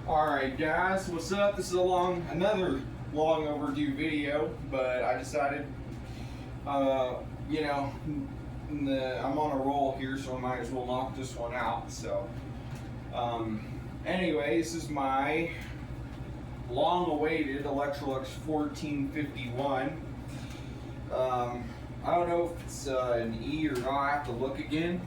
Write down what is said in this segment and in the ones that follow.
Alright guys, what's up? This is another long overdue video, but I decided, I'm on a roll here, so I might as well knock this one out. So, anyway, this is my long-awaited Electrolux 1451. I don't know if it's an E or not. I have to look again.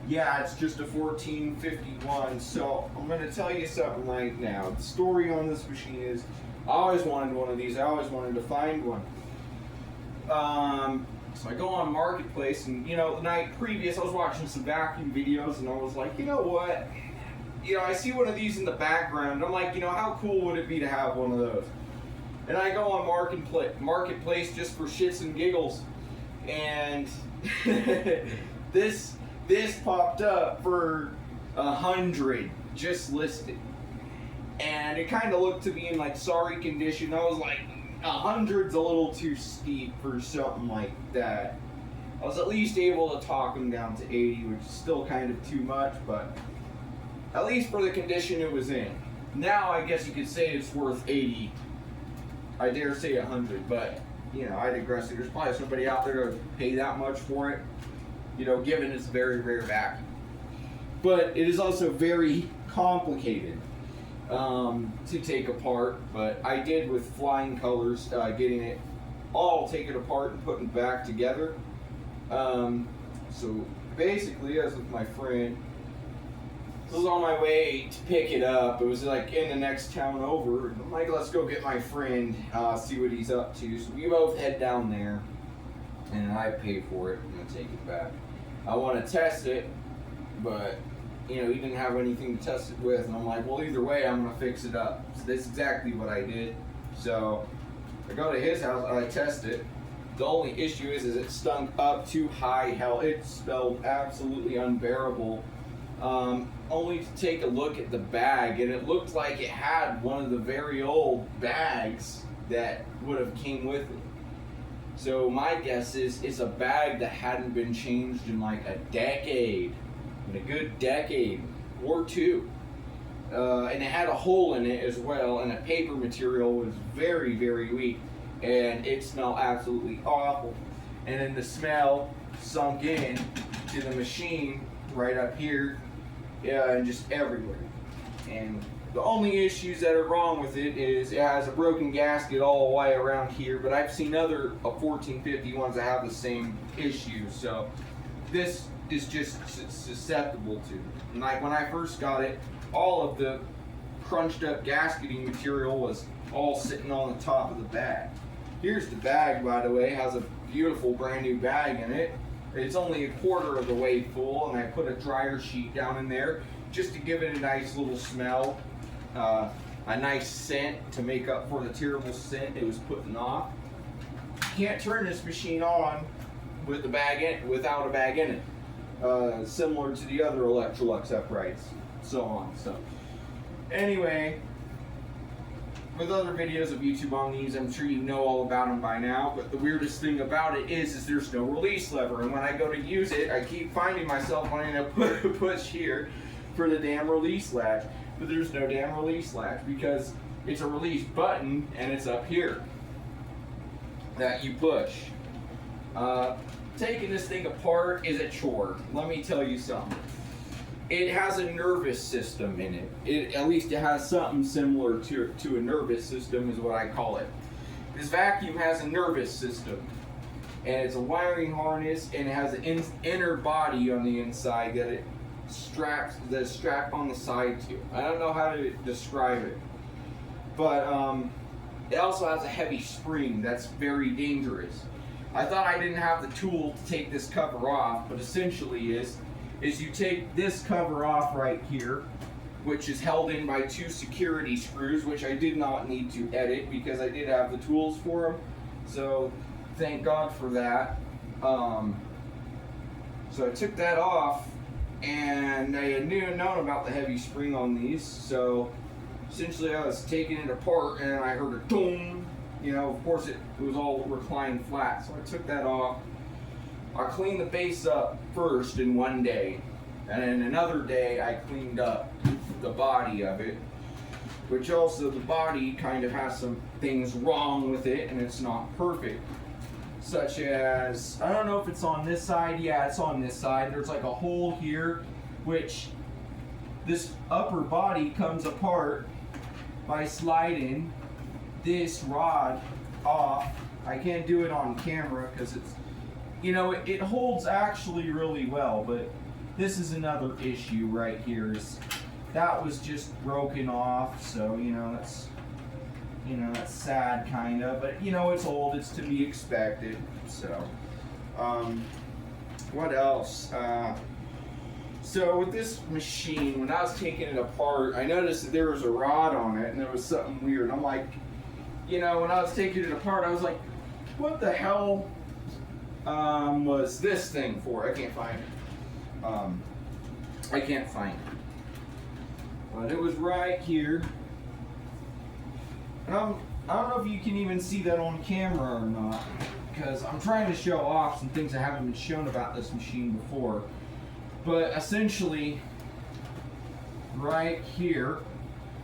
Yeah, it's just a 1451. So I'm going to tell you something right now. The story on this machine is I always wanted one of these. I always wanted to find one. So I go on Marketplace, and the night previous I was watching some vacuum videos, and I was like, you know what? I see one of these in the background. I'm like, how cool would it be to have one of those? And I go on Marketplace just for shits and giggles, and this popped up for 100 just listed, and it kind of looked to be in like sorry condition. I was like, 100's a little too steep for something like that. I was at least able to talk them down to 80, which is still kind of too much, but at least for the condition it was in. Now I guess you could say it's worth 80. I dare say 100, but I digress. There's probably somebody out there to pay that much for it, given it's a very rare vacuum. But it is also very complicated to take apart, but I did with flying colors, getting it all taken apart and putting back together. So basically, as with my friend, I was on my way to pick it up. It was like in the next town over. I'm like, let's go get my friend, see what he's up to. So we both head down there, and I pay for it. I'm gonna take it back. I want to test it, but he didn't have anything to test it with, and I'm like, well, either way, I'm gonna fix it up. So that's exactly what I did. So I go to his house, I test it. The only issue is it stunk up too high. Hell, it smelled absolutely unbearable. Only to take a look at the bag, and it looked like it had one of the very old bags that would have came with it. So my guess is it's a bag that hadn't been changed in like a decade, in a good decade or two. And it had a hole in it as well, and the paper material was very, very weak, and it smelled absolutely awful. And then the smell sunk in to the machine right up here, and just everywhere. And the only issues that are wrong with it is it has a broken gasket all the way around here, but I've seen other 1451s that have the same issue, so this is just susceptible to it. And like when I first got it, all of the crunched up gasketing material was all sitting on the top of the bag. Here's the bag, by the way. It has a beautiful brand new bag in it. It's only a quarter of the way full, and I put a dryer sheet down in there just to give it a nice little smell, a nice scent to make up for the terrible scent it was putting off. Can't turn this machine on with the bag in, without a bag in it, similar to the other Electrolux uprights, so on. So anyway, with other videos of YouTube on these, I'm sure you know all about them by now, but the weirdest thing about it is there's no release lever, and when I go to use it, I keep finding myself wanting to push here for the damn release latch, but there's no damn release latch because it's a release button, and it's up here that you push. Taking this thing apart is a chore. Let me tell you something. It has a nervous system in it. At least it has something similar to a nervous system is what I call it. This vacuum has a nervous system, and it's a wiring harness, and it has an inner body on the inside that it straps on the side to. I don't know how to describe it, but it also has a heavy spring that's very dangerous. I thought I didn't have the tool to take this cover off, but essentially is you take this cover off right here, which is held in by 2 security screws, which I did not need to edit because I did have the tools for them. So thank God for that. So I took that off, and I had known about the heavy spring on these. So essentially I was taking it apart, and I heard a boom. Of course it was all reclined flat. So I took that off. I cleaned the base up first in one day, and then another day I cleaned up the body of it, which also the body kind of has some things wrong with it and it's not perfect. Such as, I don't know if it's on this side, yeah, it's on this side. There's like a hole here, which this upper body comes apart by sliding this rod off. I can't do it on camera because it's, you know, it holds actually really well, but this is another issue right here. Is that was just broken off, so that's sad kind of, but it's old, it's to be expected. So what else? So with this machine, when I was taking it apart, I noticed that there was a rod on it and there was something weird. I'm like, when I was taking it apart, I was like, what the hell was this thing for? I can't find it. But it was right here. And I don't know if you can even see that on camera or not, because I'm trying to show off some things that haven't been shown about this machine before. But essentially, right here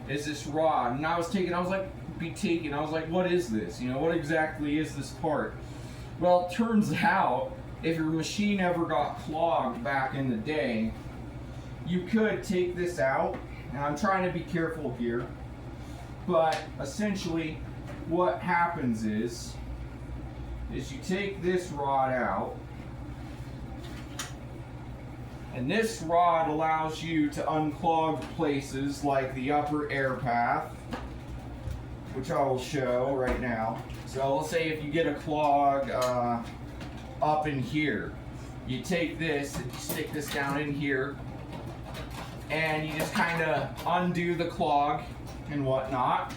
is this rod. And I was like, what is this? What exactly is this part? Well, it turns out, if your machine ever got clogged back in the day, you could take this out. And I'm trying to be careful here. But essentially, what happens is you take this rod out, and this rod allows you to unclog places like the upper air path, which I will show right now. So let's say if you get a clog up in here, you take this and you stick this down in here, and you just kind of undo the clog and whatnot.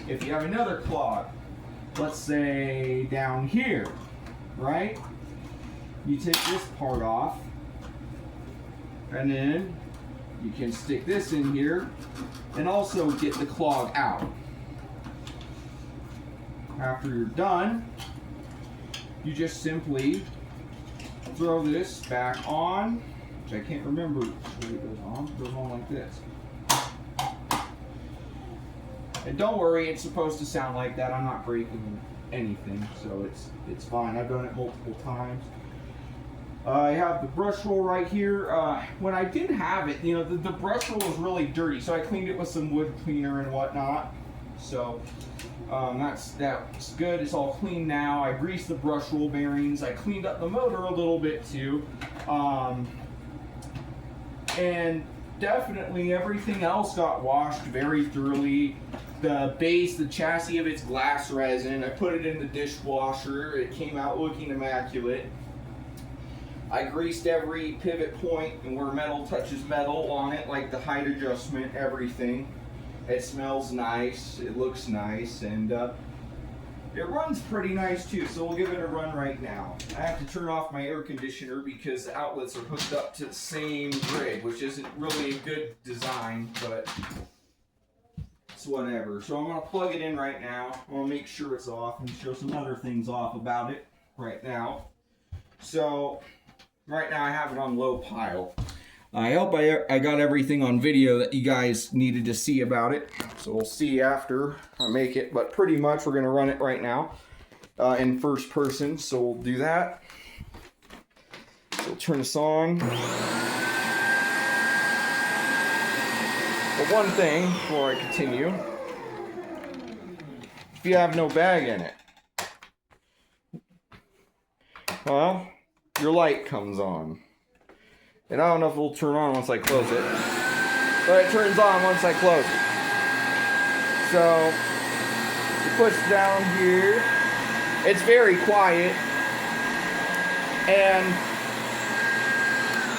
If you have another clog, let's say down here, right? You take this part off, and then you can stick this in here and also get the clog out. After you're done, you just simply throw this back on, which I can't remember where it goes on. It goes on like this. And don't worry, it's supposed to sound like that. I'm not breaking anything, so it's fine. I've done it multiple times. I have the brush roll right here. When I did have it, the brush roll was really dirty, so I cleaned it with some wood cleaner and whatnot. So that's good. It's all clean now. I greased the brush roll bearings. I cleaned up the motor a little bit too. And definitely everything else got washed very thoroughly. The base, the chassis of it's glass resin. I put it in the dishwasher. It came out looking immaculate. I greased every pivot point and where metal touches metal on it, like the height adjustment, everything. It smells nice, it looks nice, and it runs pretty nice too, so we'll give it a run right now. I have to turn off my air conditioner because the outlets are hooked up to the same grid, which isn't really a good design, but it's whatever. So I'm going to plug it in right now. I'm going to make sure it's off and show some other things off about it right now. So right now I have it on low pile. I hope I got everything on video that you guys needed to see about it. So we'll see after I make it, but pretty much we're going to run it right now in first person. So we'll do that. So we'll turn this on. But one thing before I continue, if you have no bag in it, well, your light comes on. And I don't know if it'll turn on once I close it, but it turns on once I close it. So, you push down here. It's very quiet. And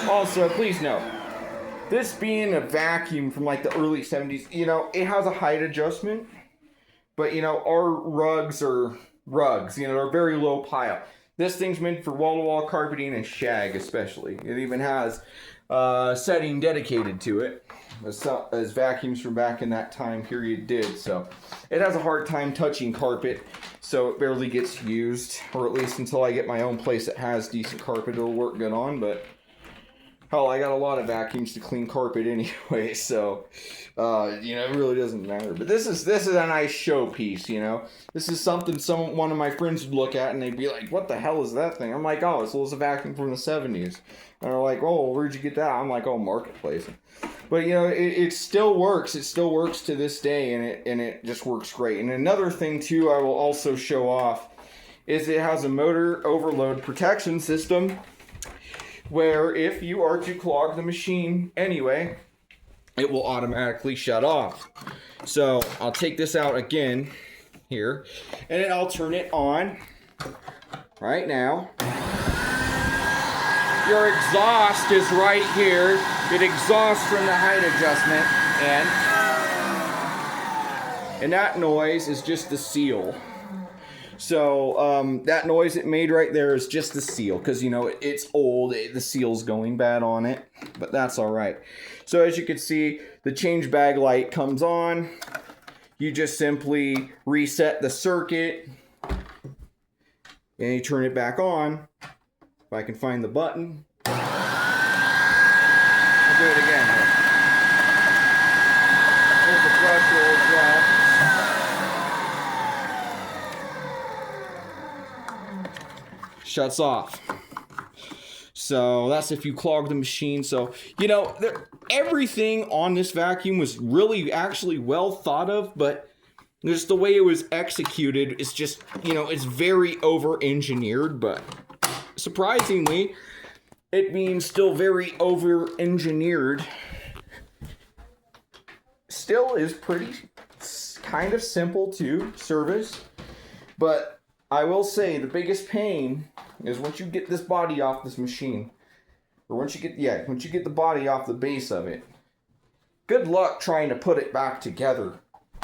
also, please note, this being a vacuum from like the early 70s, it has a height adjustment, but our rugs are rugs, they're very low pile. This thing's meant for wall-to-wall carpeting and shag especially. It even has a setting dedicated to it, as vacuums from back in that time period did. So it has a hard time touching carpet, so it barely gets used, or at least until I get my own place that has decent carpet it'll work good on. But Hell, I got a lot of vacuums to clean carpet anyway, so it really doesn't matter. But this is a nice showpiece, This is something one of my friends would look at and they'd be like, "What the hell is that thing?" I'm like, "Oh, it's a vacuum from the '70s." And they're like, "Oh, where'd you get that?" I'm like, "Oh, Marketplace." But it still works. It still works to this day, and it just works great. And another thing too, I will also show off, is it has a motor overload protection system, where if you are to clog the machine anyway, it will automatically shut off. So I'll take this out again here, and then I'll turn it on right now. Your exhaust is right here. It exhausts from the height adjustment, and that noise is just the seal. So that noise it made right there is just the seal, because it's old, the seal's going bad on it, but that's all right. So as you can see, the change bag light comes on. You just simply reset the circuit and you turn it back on. If I can find the button, I'll do it again. There's the threshold drop. Shuts off. So that's if you clog the machine. So everything on this vacuum was really actually well thought of, but just the way it was executed is just it's very over engineered. But surprisingly, it being still very over engineered, still is pretty kind of simple to service. But I will say the biggest pain is once you get this body off this machine, or once you get the body off the base of it. Good luck trying to put it back together.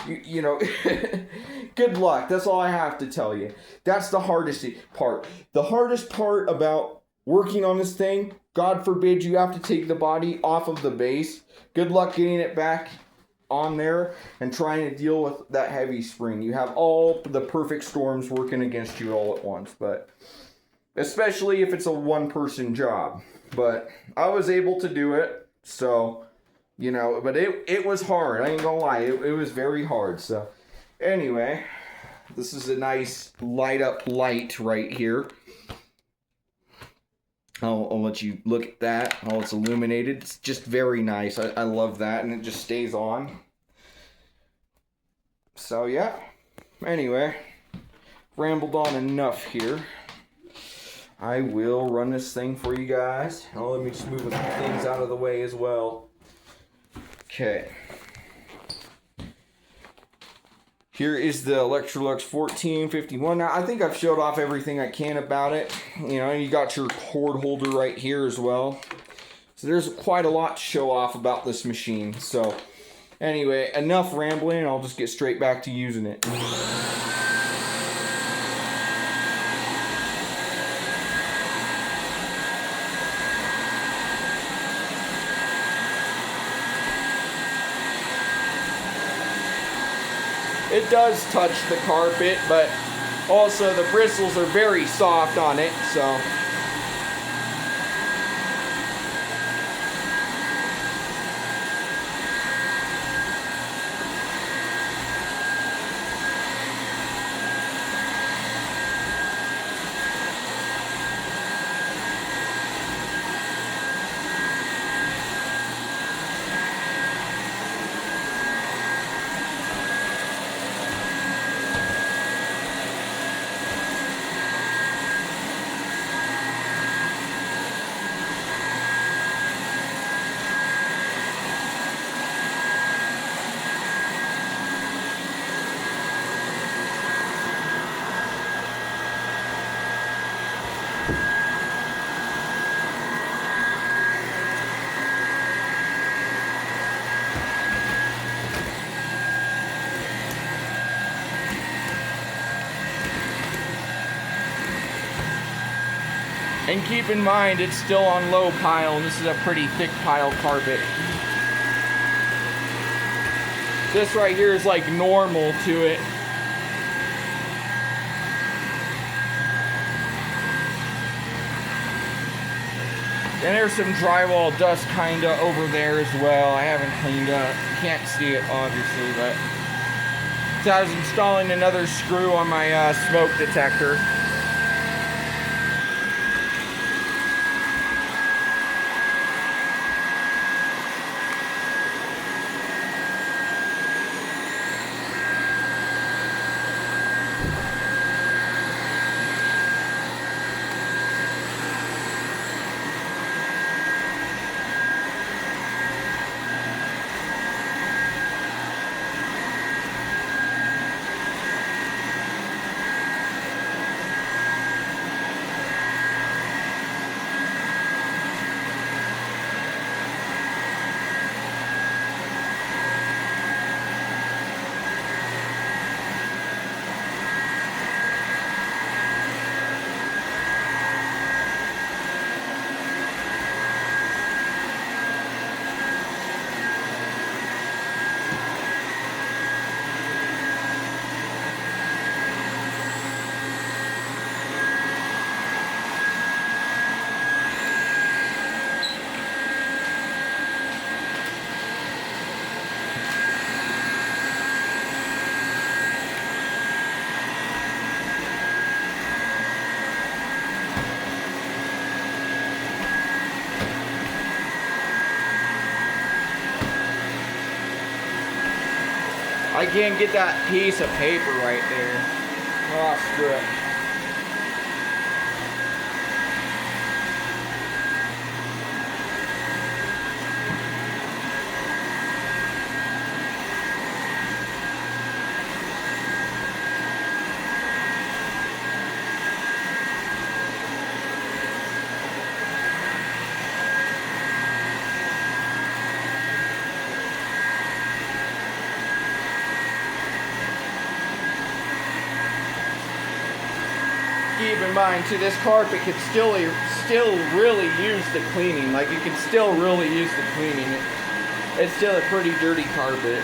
Good luck. That's all I have to tell you. That's the hardest part. The hardest part about working on this thing, God forbid you have to take the body off of the base. Good luck getting it back on there and trying to deal with that heavy spring. You have all the perfect storms working against you all at once, but especially if it's a one-person job. But I was able to do it, so but it was hard. I ain't gonna lie, it was very hard. So anyway, this is a nice light up light right here. I'll let you look at that. How it's illuminated. It's just very nice. I love that, and it just stays on. So yeah. Anyway, rambled on enough here. I will run this thing for you guys. Now let me just move a few things out of the way as well. Okay. Here is the Electrolux 1451. Now, I think I've showed off everything I can about it. You got your cord holder right here as well. So there's quite a lot to show off about this machine. So anyway, enough rambling. I'll just get straight back to using it. It does touch the carpet, but also the bristles are very soft on it, so. And keep in mind, it's still on low pile, and this is a pretty thick pile carpet. This right here is like normal to it. And there's some drywall dust kinda over there as well. I haven't cleaned up. Can't see it obviously, but so I was installing another screw on my smoke detector. I can't get that piece of paper right there. Oh, screw it. Keep in mind too, this carpet could still really use the cleaning. Like, you can still really use the cleaning. It's still a pretty dirty carpet.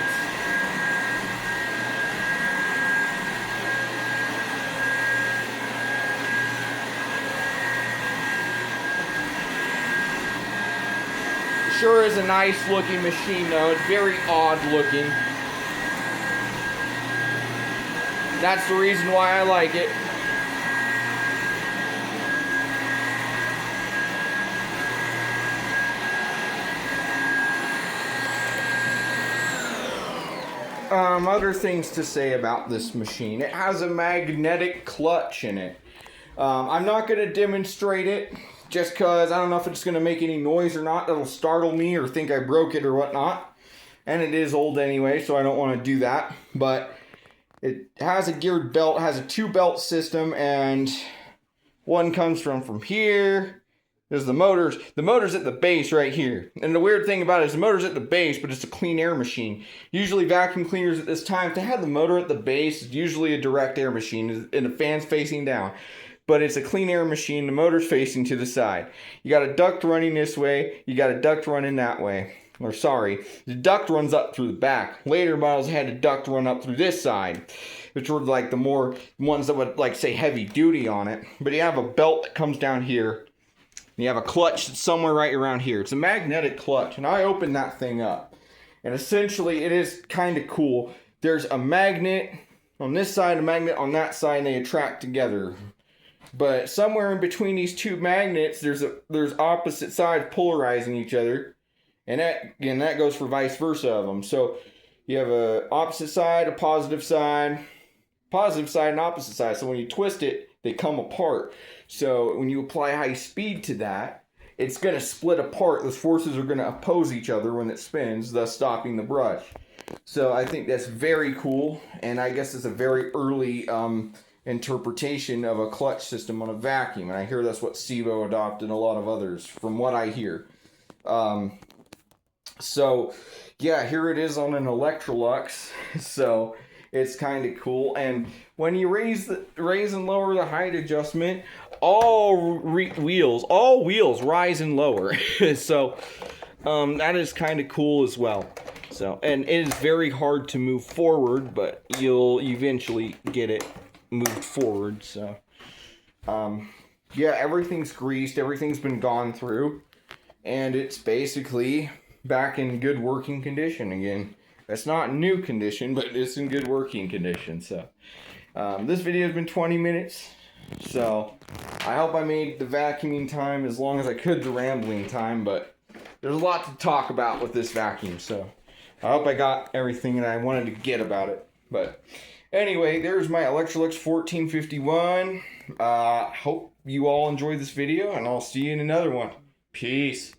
Sure is a nice looking machine though. It's very odd looking. That's the reason why I like it. Other things to say about this machine. It has a magnetic clutch in it. I'm not going to demonstrate it just because I don't know if it's going to make any noise or not. That'll startle me or think I broke it or whatnot. And it is old anyway, so I don't want to do that. But it has a geared belt, has a 2-belt system, and one comes from here. There's the motors. The motor's at the base right here. And the weird thing about it is the motor's at the base, but it's a clean air machine. Usually vacuum cleaners at this time, if they had the motor at the base, it's usually a direct air machine and the fan's facing down. But it's a clean air machine, the motor's facing to the side. You got a duct running this way, you got a duct running that way. Or sorry, the duct runs up through the back. Later models had a duct run up through this side, which were like the more ones that would like say heavy duty on it. But you have a belt that comes down here. You have a clutch that's somewhere right around here. It's a magnetic clutch, and I opened that thing up. And essentially, it is kind of cool. There's a magnet on this side, a magnet on that side, and they attract together. But somewhere in between these two magnets, there's opposite sides polarizing each other. And that goes for vice versa of them. So you have a opposite side, a positive side, and opposite side. So when you twist it, they come apart. So when you apply high speed to that, it's going to split apart. Those forces are going to oppose each other when it spins, thus stopping the brush. So I think that's very cool, and I guess it's a very early interpretation of a clutch system on a vacuum. And I hear that's what Sevo adopted and a lot of others, from what I hear. So yeah, here it is on an Electrolux. So it's kind of cool. And when you raise and lower the height adjustment, all wheels rise and lower. So that is kind of cool as well. So, and it is very hard to move forward, but you'll eventually get it moved forward. So yeah, everything's greased, everything's been gone through. and it's basically back in good working condition again. It's not in new condition, but it's in good working condition. So this video has been 20 minutes. So I hope I made the vacuuming time as long as I could, the rambling time, but there's a lot to talk about with this vacuum. So I hope I got everything that I wanted to get about it. But anyway, there's my Electrolux 1451. Hope you all enjoyed this video, and I'll see you in another one. Peace.